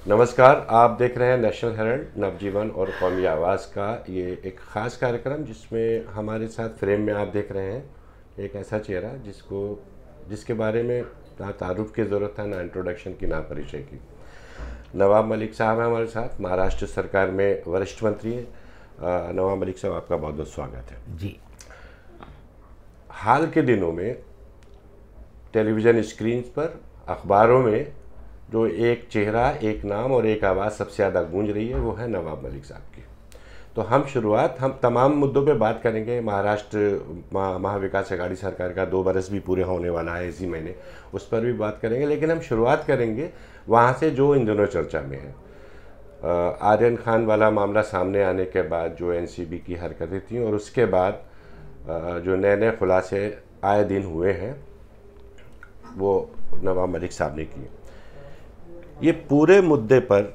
नमस्कार, आप देख रहे हैं नेशनल हेराल्ड नवजीवन और कौमी आवाज़ का ये एक ख़ास कार्यक्रम, जिसमें हमारे साथ फ्रेम में आप देख रहे हैं एक ऐसा चेहरा जिसके बारे में ना तारुफ की ज़रूरत है, ना इंट्रोडक्शन की, ना परिचय की। नवाब मलिक साहब हैं हमारे साथ, महाराष्ट्र सरकार में वरिष्ठ मंत्री हैं। नवाब मलिक साहब, आपका बहुत बहुत स्वागत है जी। हाल के दिनों में टेलीविज़न स्क्रीन पर, अखबारों में जो एक चेहरा, एक नाम और एक आवाज़ सबसे ज़्यादा गूंज रही है, वो है नवाब मलिक साहब की। तो हम तमाम मुद्दों पे बात करेंगे। महाराष्ट्र महाविकास अघाड़ी सरकार का 2 बरस भी पूरे होने वाला है इसी महीने, उस पर भी बात करेंगे। लेकिन हम शुरुआत करेंगे वहाँ से जो इन दिनों चर्चा में है। आर्यन खान वाला मामला सामने आने के बाद जो एनसीबी की हरकतें थी, और उसके बाद जो नए नए खुलासे आए दिन हुए हैं, वो नवाब मलिक साहब ने किए। ये पूरे मुद्दे पर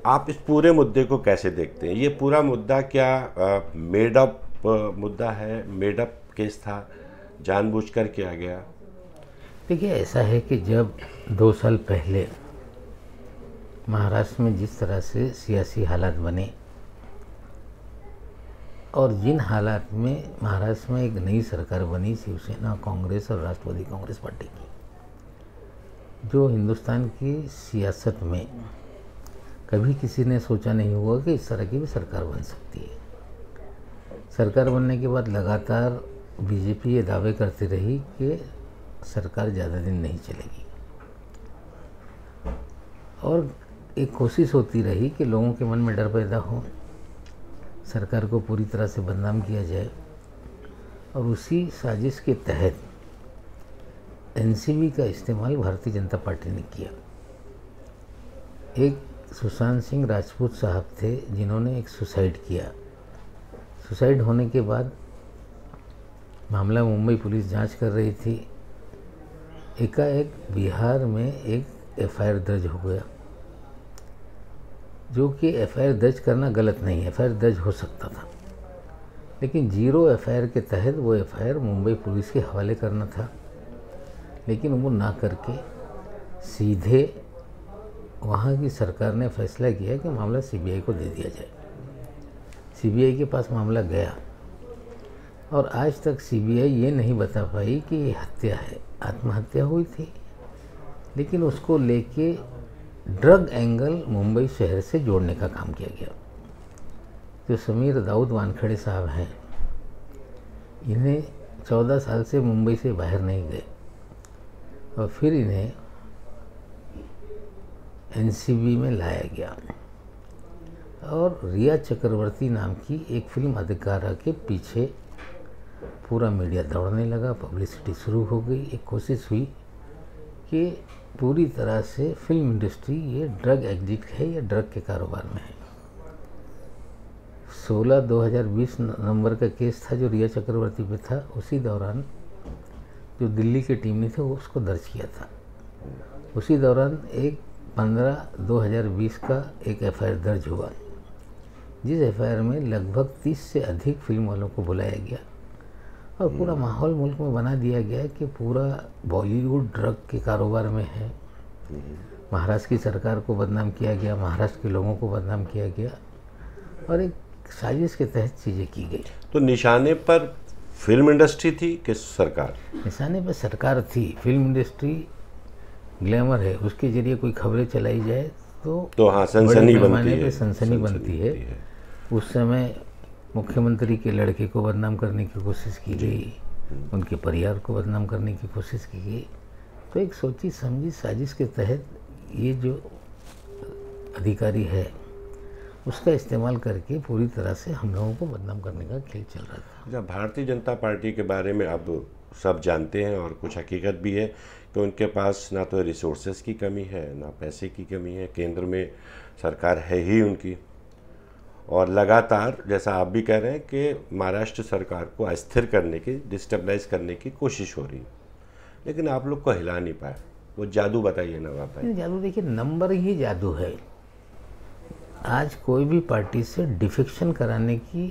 आप इस पूरे मुद्दे को कैसे देखते हैं? ये पूरा मुद्दा क्या मेड अप मुद्दा है, मेड अप केस था, जानबूझकर किया गया? देखिए, ऐसा है कि जब 2 साल पहले महाराष्ट्र में जिस तरह से सियासी हालात बने और जिन हालात में महाराष्ट्र में एक नई सरकार बनी, शिवसेना, कांग्रेस और राष्ट्रवादी कांग्रेस पार्टी की, जो हिंदुस्तान की सियासत में कभी किसी ने सोचा नहीं हुआ कि इस तरह की भी सरकार बन सकती है। सरकार बनने के बाद लगातार बीजेपी ये दावे करती रही कि सरकार ज़्यादा दिन नहीं चलेगी, और एक कोशिश होती रही कि लोगों के मन में डर पैदा हो, सरकार को पूरी तरह से बदनाम किया जाए। और उसी साजिश के तहत एनसीबी का इस्तेमाल भारतीय जनता पार्टी ने किया। एक सुशांत सिंह राजपूत साहब थे जिन्होंने एक सुसाइड किया। सुसाइड होने के बाद मामला मुंबई पुलिस जांच कर रही थी। एकाएक बिहार में एक एफआईआर दर्ज हो गया, जो कि एफआईआर दर्ज करना गलत नहीं है, एफआईआर दर्ज हो सकता था, लेकिन 0 एफआईआर के तहत वो एफआईआर मुंबई पुलिस के हवाले करना था। लेकिन वो ना करके सीधे वहाँ की सरकार ने फैसला किया कि मामला सीबीआई को दे दिया जाए। सीबीआई के पास मामला गया, और आज तक सीबीआई ये नहीं बता पाई कि ये हत्या है, आत्महत्या हुई थी। लेकिन उसको लेके ड्रग एंगल मुंबई शहर से जोड़ने का काम किया गया। जो समीर दाऊद वानखेड़े साहब हैं, इन्हें 14 साल से मुंबई से बाहर नहीं गए, और फिर इन्हें एनसीबी में लाया गया, और रिया चक्रवर्ती नाम की एक फिल्म अधिकारा के पीछे पूरा मीडिया दौड़ने लगा, पब्लिसिटी शुरू हो गई। एक कोशिश हुई कि पूरी तरह से फिल्म इंडस्ट्री ये ड्रग एडिक्ट है या ड्रग के कारोबार में है। 16/2020 नंबर का केस था जो रिया चक्रवर्ती पे था। उसी दौरान जो दिल्ली की टीम ने थे वो उसको दर्ज किया था। उसी दौरान एक 15/2020 का एक एफआईआर दर्ज हुआ, जिस एफआईआर में लगभग 30 से अधिक फिल्म वालों को बुलाया गया, और पूरा माहौल मुल्क में बना दिया गया कि पूरा बॉलीवुड ड्रग के कारोबार में है। महाराष्ट्र की सरकार को बदनाम किया गया, महाराष्ट्र के लोगों को बदनाम किया गया, और एक साजिश के तहत चीज़ें की गई। तो निशाने पर फिल्म इंडस्ट्री थी कि सरकार? निशाने पर सरकार थी। फिल्म इंडस्ट्री ग्लैमर है, उसके जरिए कोई खबरें चलाई जाए तो हाँ, सनसनी बनती है, सनसनी बनती है। उस समय मुख्यमंत्री के लड़के को बदनाम करने की कोशिश की गई, उनके परिवार को बदनाम करने की कोशिश की गई। तो एक सोची समझी साजिश के तहत ये जो अधिकारी है उसका इस्तेमाल करके पूरी तरह से हम लोगों को बदनाम करने का खेल चल रहा था। जब भारतीय जनता पार्टी के बारे में अब सब जानते हैं, और कुछ हकीकत भी है कि उनके पास ना तो रिसोर्सेज की कमी है, ना पैसे की कमी है, केंद्र में सरकार है ही उनकी, और लगातार जैसा आप भी कह रहे हैं कि महाराष्ट्र सरकार को अस्थिर करने की, डिस्टेबलाइज करने की कोशिश हो रही है, लेकिन आप लोग को हिला नहीं पाए। वो जादू बताइए नवाब भाई। जादू देखिए, नंबर ही जादू है। आज कोई भी पार्टी से डिफेक्शन कराने की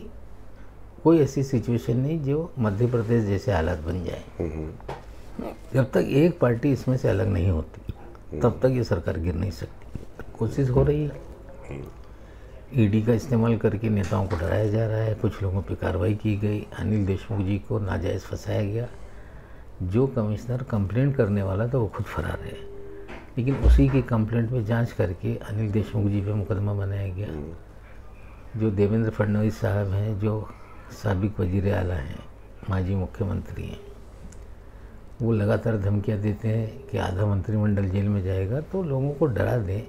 कोई ऐसी सिचुएशन नहीं जो मध्य प्रदेश जैसे हालात बन जाए। जब तक एक पार्टी इसमें से अलग नहीं होती तब तक ये सरकार गिर नहीं सकती। कोशिश हो रही है। ईडी का इस्तेमाल करके नेताओं को डराया जा रहा है, कुछ लोगों पे कार्रवाई की गई, अनिल देशमुख जी को नाजायज़ फंसाया गया। जो कमिश्नर कंप्लेंट करने वाला था वो खुद फरार है, लेकिन उसी की कंप्लेंट में जांच करके अनिल देशमुख जी पे मुकदमा बनाया गया। जो देवेंद्र फडणवीस साहब हैं, जो साबिक वजीर आला हैं, माजी मुख्यमंत्री हैं, वो लगातार धमकियां देते हैं कि आधा मंत्रिमंडल जेल में जाएगा, तो लोगों को डरा दें,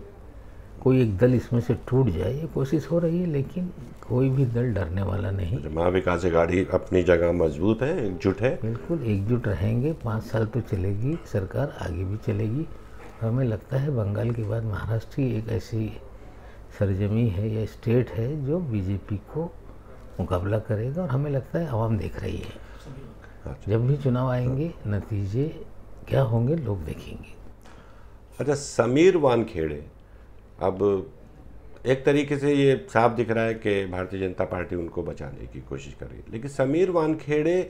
कोई एक दल इसमें से टूट जाए, ये कोशिश हो रही है। लेकिन कोई भी दल डरने वाला नहीं। महाविकास आघाड़ी अपनी जगह मजबूत है, एकजुट है। बिल्कुल एकजुट रहेंगे। 5 साल तो चलेगी सरकार, आगे भी चलेगी। हमें लगता है बंगाल के बाद महाराष्ट्र ही एक ऐसी सरजमी है या स्टेट है जो बीजेपी को मुकाबला करेगा, और हमें लगता है आवाम देख रही है। जब भी चुनाव आएंगे नतीजे क्या होंगे लोग देखेंगे। अच्छा, समीर वानखेड़े, अब एक तरीके से ये साफ दिख रहा है कि भारतीय जनता पार्टी उनको बचाने की कोशिश कर रही है, लेकिन समीर वानखेड़े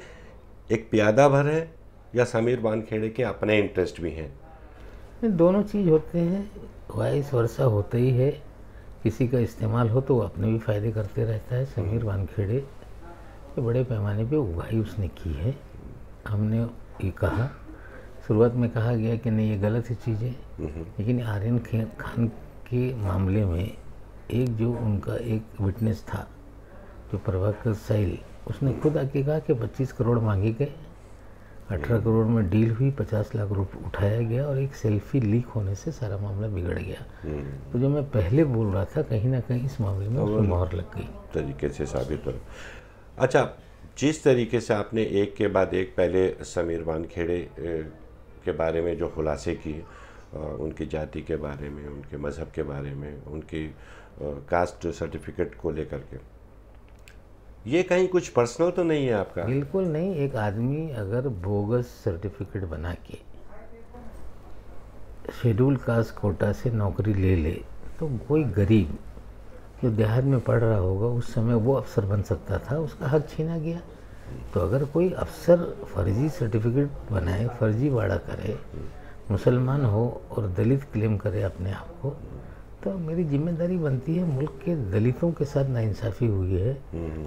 एक प्यादा भर है या समीर वानखेड़े के अपने इंटरेस्ट भी हैं? दोनों चीज़ होते हैं, वाइस वर्षा होता ही है। किसी का इस्तेमाल हो तो वो अपने भी फ़ायदे करते रहता है। समीर वानखेड़े ये बड़े पैमाने पे उगाही उसने की है। हमने ये कहा, शुरुआत में कहा गया कि नहीं ये गलत है चीज़ें, लेकिन आर्यन खान के मामले में एक जो उनका एक विटनेस था, जो प्रभाकर सैल, उसने खुद आके कहा कि 25 करोड़ मांगे गए, 18 करोड़ में डील हुई, 50 लाख रुपये उठाया गया, और एक सेल्फी लीक होने से सारा मामला बिगड़ गया। तो जो मैं पहले बोल रहा था, कहीं ना कहीं इस मामले में उसमें मोहर लग गई तरीके से साबित हो। अच्छा, जिस तरीके से आपने एक के बाद एक पहले समीर वानखेड़े के बारे में जो खुलासे किए, उनकी जाति के बारे में, उनके मज़हब के बारे में, उनकी कास्ट सर्टिफिकेट को लेकर के, ये कहीं कुछ पर्सनल तो नहीं है आपका? बिल्कुल नहीं। एक आदमी अगर बोगस सर्टिफिकेट बना के शेड्यूल कास्ट कोटा से नौकरी ले ले, तो कोई गरीब जो देहात में पढ़ रहा होगा उस समय वो अफसर बन सकता था, उसका हक छीना गया। तो अगर कोई अफसर फर्जी सर्टिफिकेट बनाए, फर्जी वाड़ा करे, मुसलमान हो और दलित क्लेम करे अपने आप को, तो मेरी जिम्मेदारी बनती है, मुल्क के दलितों के साथ नाइंसाफ़ी हुई है,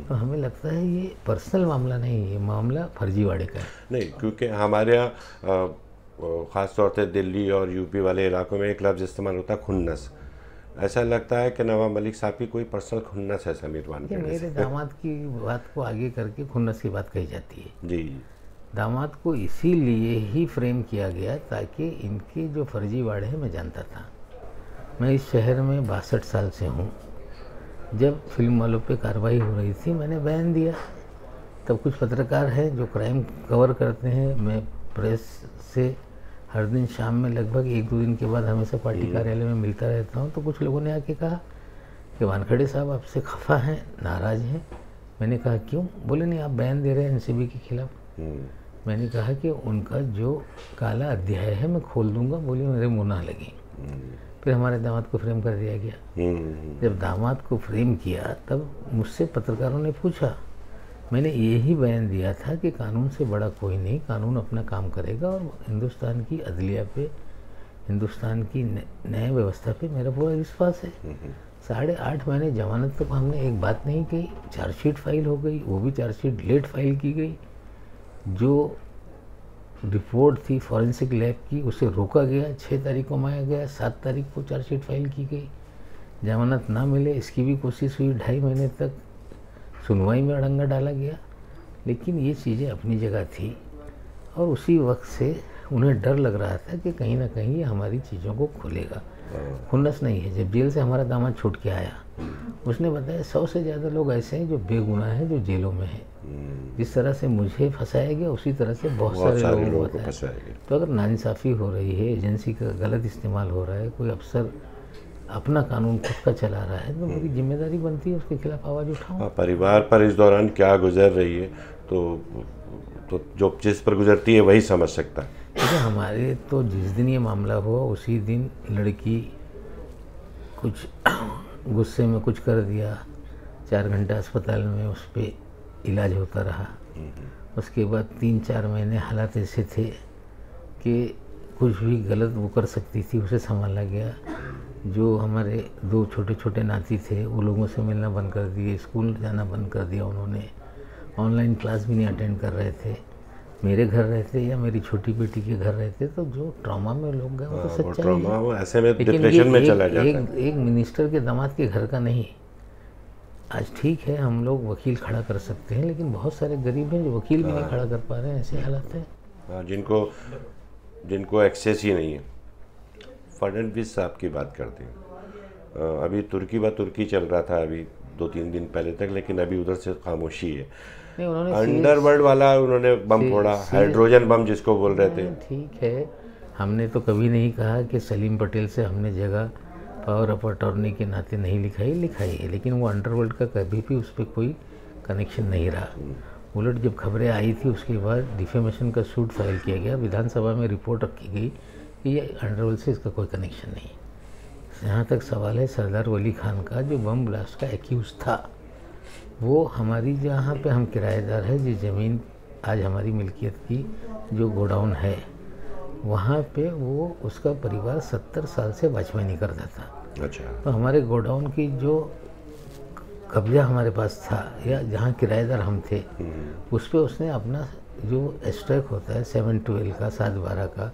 तो हमें लगता है ये पर्सनल मामला नहीं है, ये मामला फर्जीवाड़े का है। नहीं, क्योंकि हमारे यहाँ ख़ास तौर से दिल्ली और यूपी वाले इलाकों में एक लफ्ज़ इस्तेमाल होता है, खुन्नस। ऐसा लगता है कि नवाब मलिक साहब की कोई पर्सनल खुन्नस है समीर वानखेड़े से। मेरे दामाद की बात को आगे करके खुन्नस की बात कही जाती है। जी, दामाद को इसीलिए ही फ्रेम किया गया ताकि इनके जो फर्जीवाड़े हैं मैं जानता था। मैं इस शहर में 62 साल से हूँ। जब फिल्म वालों पे कार्रवाई हो रही थी मैंने बयान दिया, तब कुछ पत्रकार हैं जो क्राइम कवर करते हैं, मैं प्रेस से हर दिन शाम में लगभग 1-2 दिन के बाद हमेशा पार्टी कार्यालय में मिलता रहता हूँ, तो कुछ लोगों ने आके कहा कि वानखेड़े साहब आपसे खफा हैं, नाराज़ हैं। मैंने कहा क्यों? बोले नहीं, आप बयान दे रहे हैं एनसीबी के खिलाफ। मैंने कहा कि उनका जो काला अध्याय है मैं खोल दूंगा। बोले मेरे मुँह ना लगे। फिर हमारे दामाद को फ्रेम कर दिया गया। जब दामाद को फ्रेम किया तब मुझसे पत्रकारों ने पूछा, मैंने यही बयान दिया था कि कानून से बड़ा कोई नहीं, कानून अपना काम करेगा और हिंदुस्तान की अदलिया पे, हिंदुस्तान की न्याय व्यवस्था पे मेरा पूरा विश्वास है। 8.5 महीने जमानत तक हमने एक बात नहीं कही। चार्जशीट फाइल हो गई, वो भी चार्जशीट लेट फाइल की गई। जो रिपोर्ट थी फॉरेंसिक लैब की उसे रोका गया, 6 तारीख को मांगा गया, 7 तारीख को चार्जशीट फाइल की गई। जमानत ना मिले इसकी भी कोशिश हुई, 2.5 महीने तक सुनवाई में अड़ंगा डाला गया। लेकिन ये चीज़ें अपनी जगह थी और उसी वक्त से उन्हें डर लग रहा था कि कहीं ना कहीं ये हमारी चीज़ों को खोलेगा। खुन्नस नहीं है। जब जेल से हमारा दामाद छूट के आया उसने बताया 100 से ज़्यादा लोग ऐसे हैं जो बेगुनाह हैं, जो जेलों में हैं। जिस तरह से मुझे फंसाया गया उसी तरह से बहुत सारे लोगों को फंसाया गया। तो अगर नाइंसाफ़ी हो रही है, एजेंसी का गलत इस्तेमाल हो रहा है, कोई अफसर अपना कानून खुद का चला रहा है, तो मेरी जिम्मेदारी बनती है उसके खिलाफ आवाज़ उठाऊं। परिवार पर इस दौरान क्या गुजर रही है तो जो जिस पर गुजरती है वही समझ सकता है। देखिए हमारे तो जिस दिन ये मामला हुआ उसी दिन लड़की कुछ गुस्से में कुछ कर दिया, 4 घंटा अस्पताल में उस पर इलाज होता रहा। उसके बाद 3-4 महीने हालात ऐसे थे कि कुछ भी गलत वो कर सकती थी, उसे संभाला गया। जो हमारे दो छोटे छोटे नाती थे वो लोगों से मिलना बंद कर दिए, स्कूल जाना बंद कर दिया उन्होंने, ऑनलाइन क्लास भी नहीं अटेंड कर रहे थे, मेरे घर रहते या मेरी छोटी बेटी के घर रहते, तो जो ट्रॉमा में लोग गए वो तो सच्चाई है। वो ऐसे में डिप्रेशन में चला जाता है। एक मिनिस्टर के दामाद के घर का नहीं। आज ठीक है हम लोग वकील खड़ा कर सकते हैं, लेकिन बहुत सारे गरीब हैं जो वकील भी नहीं खड़ा कर पा रहे हैं, ऐसे हालात है। जिनको एक्सेस ही नहीं है। फडणवीस साहब की बात करते हैं, अभी तुर्की चल रहा था अभी 2-3 दिन पहले तक, लेकिन अभी उधर से खामोशी है। अंडरवर्ल्ड वाला उन्होंने बम फोड़ा, हाइड्रोजन बम जिसको बोल रहे थे। ठीक है, हमने तो कभी नहीं कहा कि सलीम पटेल से हमने जगह पावर ऑफ अटॉर्नी के नाते नहीं लिखाई है, लेकिन वो अंडरवर्ल्ड का कभी भी उस पर कोई कनेक्शन नहीं रहा। उलट जब खबरें आई थी उसके बाद डिफेमेशन का सूट फाइल किया गया, विधानसभा में रिपोर्ट रखी गई कि ये अंडरवर्ल्ड से इसका कोई कनेक्शन नहीं। जहाँ तक सवाल है सरदार वली खान का, जो बम ब्लास्ट का एक्यूज था, वो हमारी जहाँ पे हम किराएदार है, जिस ज़मीन आज हमारी मिल्कियत की जो गोडाउन है, वहाँ पे वो उसका परिवार 70 साल से वॉचमैनी करता था। अच्छा। तो हमारे गोडाउन की जो कब्जा हमारे पास था या जहाँ किराएदार हम थे, उस पर उसने अपना जो एस्ट्रैक होता है 712 का 712 का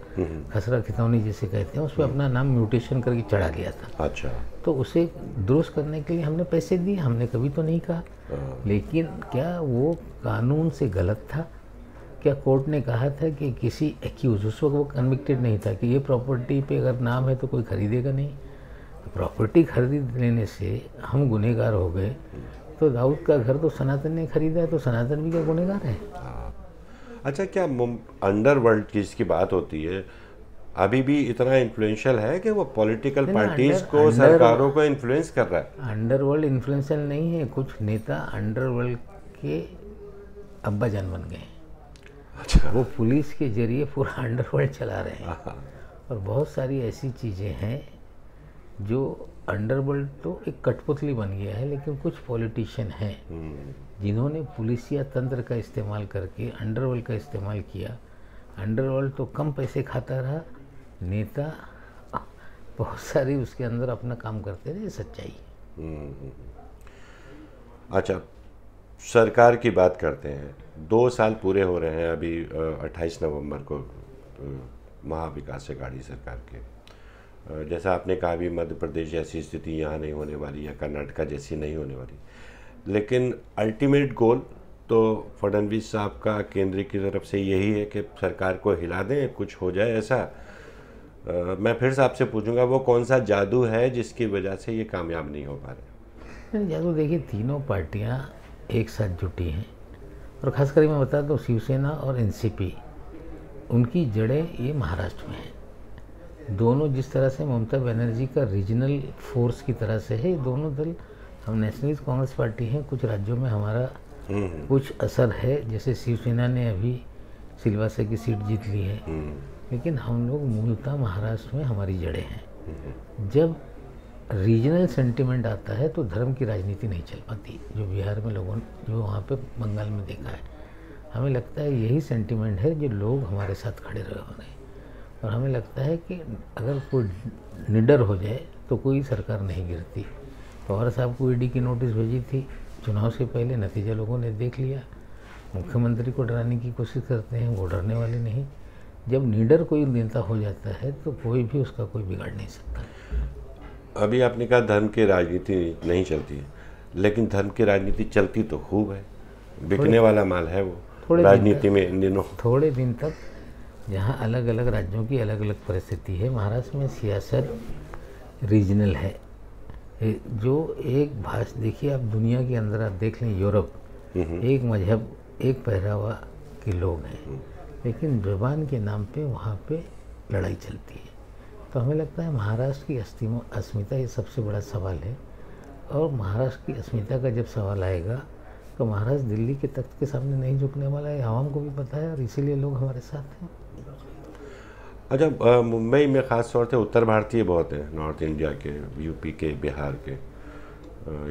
खसरा खितौनी जिसे कहते हैं, उस पर अपना नाम म्यूटेशन करके चढ़ा लिया था। अच्छा। तो उसे दुरुस्त करने के लिए हमने पैसे दिए, हमने कभी तो नहीं कहा। लेकिन क्या वो कानून से गलत था? क्या कोर्ट ने कहा था कि किसी एक्यूज, उस वक्त वो कन्विक्टेड नहीं था, कि ये प्रॉपर्टी पे अगर नाम है तो कोई खरीदेगा नहीं? प्रॉपर्टी खरीद लेने से हम गुनहगार हो गए, तो दाऊद का घर तो सनातन ने खरीदा है, तो सनातन भी क्या गुनहगार है? अच्छा, क्या अंडरवर्ल्ड की इसकी बात होती है, अभी भी इतना इन्फ्लुएंशियल है कि वो पॉलिटिकल पार्टीज को, सरकारों को इन्फ्लुएंस कर रहा है? अंडरवर्ल्ड इन्फ्लुएंशियल नहीं है, कुछ नेता अंडरवर्ल्ड के अब्बा जान बन गए। अच्छा। वो पुलिस के जरिए पूरा अंडरवर्ल्ड चला रहे हैं। और बहुत सारी ऐसी चीज़ें हैं जो अंडरवर्ल्ड तो एक कठपुतली बन गया है, लेकिन कुछ पॉलिटिशियन हैं जिन्होंने पुलिसिया तंत्र का इस्तेमाल करके अंडरवर्ल्ड का इस्तेमाल किया। अंडरवर्ल्ड तो कम पैसे खाता रहा, नेता बहुत सारी उसके अंदर अपना काम करते रहे, सच्चाई। अच्छा, सरकार की बात करते हैं। 2 साल पूरे हो रहे हैं अभी, 28 नवंबर को महाविकास अघाड़ी सरकार के। जैसा आपने कहा भी, मध्य प्रदेश जैसी स्थिति यहाँ नहीं होने वाली या कर्नाटका जैसी नहीं होने वाली, लेकिन अल्टीमेट गोल तो फडणवीस साहब का केंद्र की तरफ से यही है कि सरकार को हिला दें, कुछ हो जाए ऐसा। मैं फिर से आपसे पूछूंगा, वो कौन सा जादू है जिसकी वजह से ये कामयाब नहीं हो पा रहे? जादू देखिए, तीनों पार्टियाँ एक साथ जुटी हैं, और ख़ासकर मैं बता दूँ शिवसेना और एनसीपी, उनकी जड़ें ये महाराष्ट्र में हैं। दोनों जिस तरह से ममता बनर्जी का रीजनल फोर्स की तरह से है, ये दोनों दल, हम नेशनलिस्ट कांग्रेस पार्टी हैं, कुछ राज्यों में हमारा कुछ असर है, जैसे शिवसेना ने अभी सिलवासा की सीट जीत ली है, लेकिन हम लोग मूलतः महाराष्ट्र में हमारी जड़ें हैं। जब रीजनल सेंटिमेंट आता है तो धर्म की राजनीति नहीं चल पाती, जो बिहार में लोगों ने, जो वहाँ पे बंगाल में देखा है। हमें लगता है यही सेंटिमेंट है जो लोग हमारे साथ खड़े रहे हो रहे हैं, और हमें लगता है कि अगर कोई निडर हो जाए तो कोई सरकार नहीं गिरती। पवार साहब को ईडी की नोटिस भेजी थी चुनाव से पहले, नतीजा लोगों ने देख लिया। मुख्यमंत्री को डराने की कोशिश करते हैं, वो डरने वाले नहीं। जब निडर कोई नेता हो जाता है तो कोई भी उसका कोई बिगाड़ नहीं सकता। अभी आपने कहा धर्म की राजनीति नहीं चलती है, लेकिन धर्म की राजनीति चलती तो खूब है, बिकने वाला माल है वो राजनीति में इन दिनों। थोड़े दिन तक जहाँ अलग अलग राज्यों की अलग अलग परिस्थिति है, महाराष्ट्र में सियासत रीजनल है। जो एक भाषा, देखिए आप दुनिया के अंदर आप देख लें, यूरोप एक मजहब एक पहरावा के लोग हैं, लेकिन ज़ुबान के नाम पे वहाँ पे लड़ाई चलती है। तो हमें लगता है महाराष्ट्र की अस्मिता ये सबसे बड़ा सवाल है, और महाराष्ट्र की अस्मिता का जब सवाल आएगा तो महाराष्ट्र दिल्ली के तख्त के सामने नहीं झुकने वाला है, आवाम को भी पता है, और इसीलिए लोग हमारे साथ हैं। अच्छा, मुंबई में ख़ास तौर से उत्तर भारतीय बहुत हैं, नॉर्थ इंडिया के, यूपी के, बिहार के।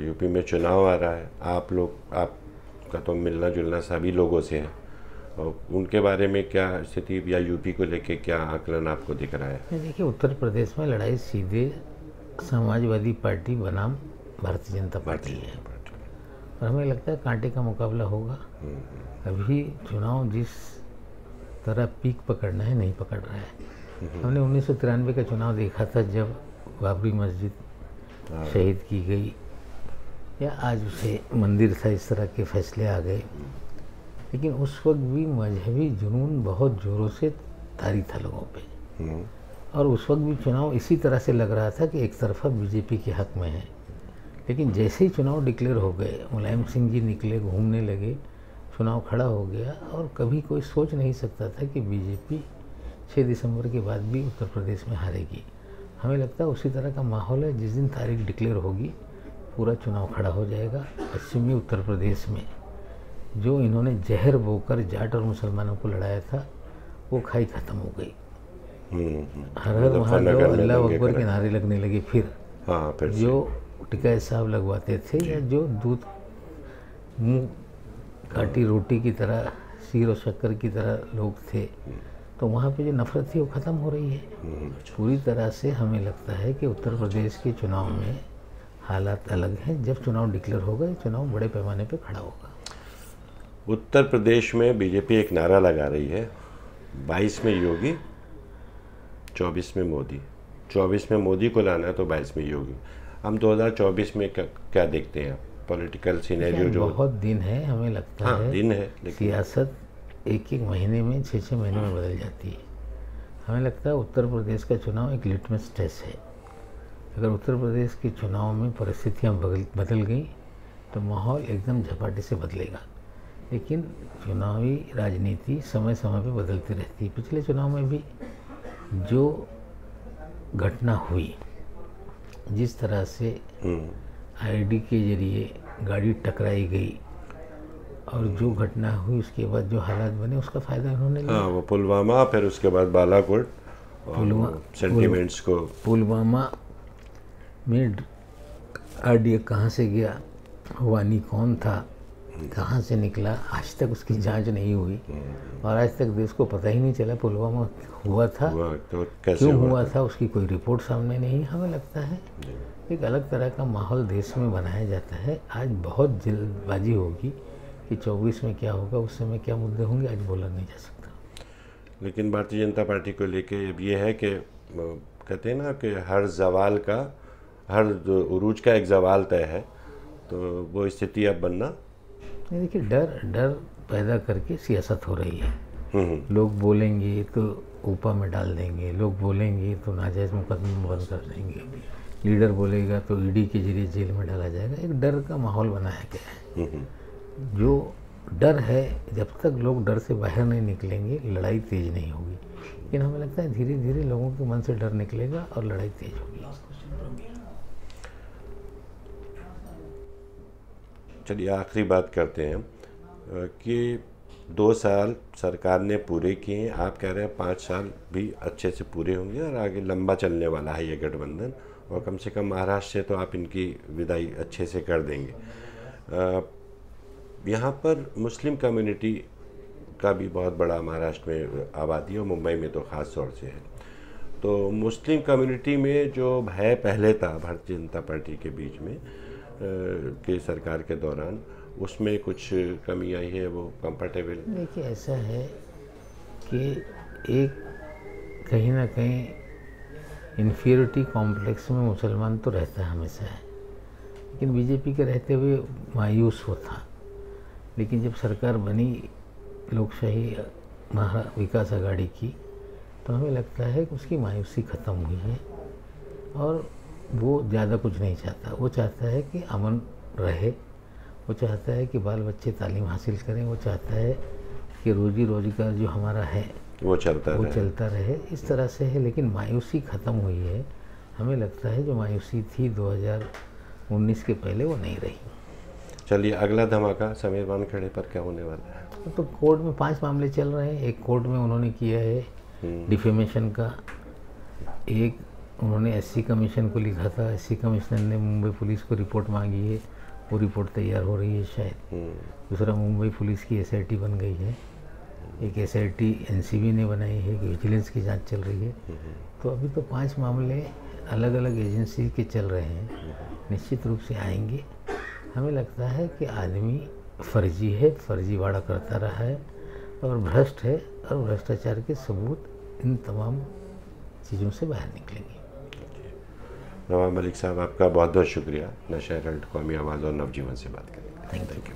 यूपी में चुनाव आ रहा है, आपका तो मिलना जुलना सभी लोगों से है, और उनके बारे में क्या स्थिति, या यूपी को लेके क्या आकलन आपको दिख रहा है? देखिए, उत्तर प्रदेश में लड़ाई सीधे समाजवादी पार्टी बनाम भारतीय जनता पार्टी है। और हमें लगता है कांटे का मुकाबला होगा। अभी चुनाव जिस तरह पीक पकड़ना है नहीं पकड़ रहा है। हमने 1993 का चुनाव देखा था, जब बाबरी मस्जिद शहीद की गई, या आज उसे मंदिर था, इस तरह के फैसले आ गए। लेकिन उस वक्त भी मजहबी जुनून बहुत ज़ोरों से तारी था लोगों पे, और उस वक्त भी चुनाव इसी तरह से लग रहा था कि एक तरफा बीजेपी के हक में है। लेकिन जैसे ही चुनाव डिक्लेयर हो गए, मुलायम सिंह जी निकले, घूमने लगे, चुनाव खड़ा हो गया, और कभी कोई सोच नहीं सकता था कि बीजेपी 6 दिसंबर के बाद भी उत्तर प्रदेश में हारेगी। हमें लगता है उसी तरह का माहौल है। जिस दिन तारीख डिक्लेयर होगी पूरा चुनाव खड़ा हो जाएगा। पश्चिमी उत्तर प्रदेश में जो इन्होंने जहर बोकर जाट और मुसलमानों को लड़ाया था, वो खाई खत्म हो गई। हर हर महादेव अल्लाह अकबर के नारे लगने लगे। फिर जो टिकाए साहब लगवाते थे, या जो दूध मुँह काटी रोटी की तरह, शीर और शक्कर की तरह लोग थे, तो वहाँ पे जो नफरत थी वो ख़त्म हो रही है पूरी तरह से। हमें लगता है कि उत्तर प्रदेश के चुनाव में हालात अलग हैं। जब चुनाव डिक्लेयर होगा, चुनाव बड़े पैमाने पे खड़ा होगा। उत्तर प्रदेश में बीजेपी एक नारा लगा रही है, 22 में योगी, 24 में मोदी। 24 में मोदी को लाना है तो 22 में योगी। हम 2024 में क्या देखते हैं पॉलिटिकल सिनेरियो? जो बहुत दिन है, हमें लगता है दिन है, लेकिन सियासत एक महीने में, 6 महीने में बदल जाती है। हमें लगता है उत्तर प्रदेश का चुनाव एक लिटमस टेस्ट है। अगर उत्तर प्रदेश के चुनाव में परिस्थितियाँ बदल गई तो माहौल एकदम झपाटे से बदलेगा। लेकिन चुनावी राजनीति समय समय पे बदलती रहती है। पिछले चुनाव में भी जो घटना हुई, जिस तरह से आईडी के जरिए गाड़ी टकराई गई, और जो घटना हुई उसके बाद जो हालात बने, उसका फ़ायदा इन्होंने लिया। वो पुलवामा, फिर उसके बाद बालाकोट, सेंटिमेंट्स को पुलवामा में आईडी कहाँ से गया, वानी कौन था, कहाँ से निकला, आज तक उसकी जांच नहीं हुई, और आज तक देश को पता ही नहीं चला पुलवामा हुआ था तो कैसे क्यों हुआ था, उसकी कोई रिपोर्ट सामने नहीं। हमें लगता है एक अलग तरह का माहौल देश में बनाया जाता है। आज बहुत जल्दबाजी होगी कि 24 में क्या होगा, उस समय क्या मुद्दे होंगे, आज बोला नहीं जा सकता। लेकिन भारतीय जनता पार्टी को लेके अब ये है कि कहते हैं ना कि हर जवाल का, हर उरूज का एक जवाल तय है, तो वो स्थिति अब बनना। देखिए, डर पैदा करके सियासत हो रही है। लोग बोलेंगे तो ऊपा में डाल देंगे, लोग बोलेंगे तो नाजायज़ मुकदमा बंद कर देंगे, लीडर बोलेगा तो ईडी के जरिए जेल में डाला जाएगा। एक डर का माहौल बनाया गया है। जो डर है, जब तक लोग डर से बाहर नहीं निकलेंगे, लड़ाई तेज नहीं होगी। लेकिन हमें लगता है धीरे धीरे लोगों के मन से डर निकलेगा और लड़ाई तेज होगी। चलिए आखिरी बात करते हैं कि 2 साल सरकार ने पूरे किए हैं, आप कह रहे हैं 5 साल भी अच्छे से पूरे होंगे और आगे लंबा चलने वाला है ये गठबंधन, और कम से कम महाराष्ट्र से तो आप इनकी विदाई अच्छे से कर देंगे। यहाँ पर मुस्लिम कम्युनिटी का भी बहुत बड़ा महाराष्ट्र में आबादी है, और मुंबई में तो ख़ास तौर से है। तो मुस्लिम कम्युनिटी में जो भय पहले था भारतीय जनता पार्टी के बीच में के सरकार के दौरान, उसमें कुछ कमी आई है, वो कंफर्टेबल? देखिए, ऐसा है कि एक कहीं ना कहीं इन्फीरियरिटी कॉम्प्लेक्स में मुसलमान तो रहता है हमेशा है, लेकिन बीजेपी के रहते हुए मायूस वो था। लेकिन जब सरकार बनी लोकशाही विकास आघाड़ी की, तो हमें लगता है कि उसकी मायूसी ख़त्म हुई है, और वो ज़्यादा कुछ नहीं चाहता। वो चाहता है कि अमन रहे, वो चाहता है कि बाल बच्चे तालीम हासिल करें, वो चाहता है कि रोजी रोजगार जो हमारा है वो चलता रहे। इस तरह से है, लेकिन मायूसी ख़त्म हुई है। हमें लगता है जो मायूसी थी 2019 के पहले, वो नहीं रही। चलिए, अगला धमाका समीर वानखेड़े पर क्या होने वाला है? तो कोर्ट में 5 मामले चल रहे हैं। एक कोर्ट में उन्होंने किया है डिफेमेशन का, एक उन्होंने एससी कमीशन को लिखा था, एससी कमिश्नर ने मुंबई पुलिस को रिपोर्ट मांगी है, वो रिपोर्ट तैयार हो रही है शायद। दूसरा, मुंबई पुलिस की एसआईटी बन गई है, एक एसआईटी एनसीबी ने बनाई है कि विजिलेंस की जांच चल रही है। तो अभी तो 5 मामले अलग अलग एजेंसी के चल रहे हैं, निश्चित रूप से आएंगे। हमें लगता है कि आदमी फर्जी है, फर्जीवाड़ा करता रहा है और भ्रष्ट है, और भ्रष्टाचार के सबूत इन तमाम चीज़ों से बाहर निकलेंगे। नवाब मलिक साहब, आपका बहुत बहुत शुक्रिया नौशहर हेराल्ड, कौमी आवाज़ और नवजीवन से बात करने के लिए। Thank you.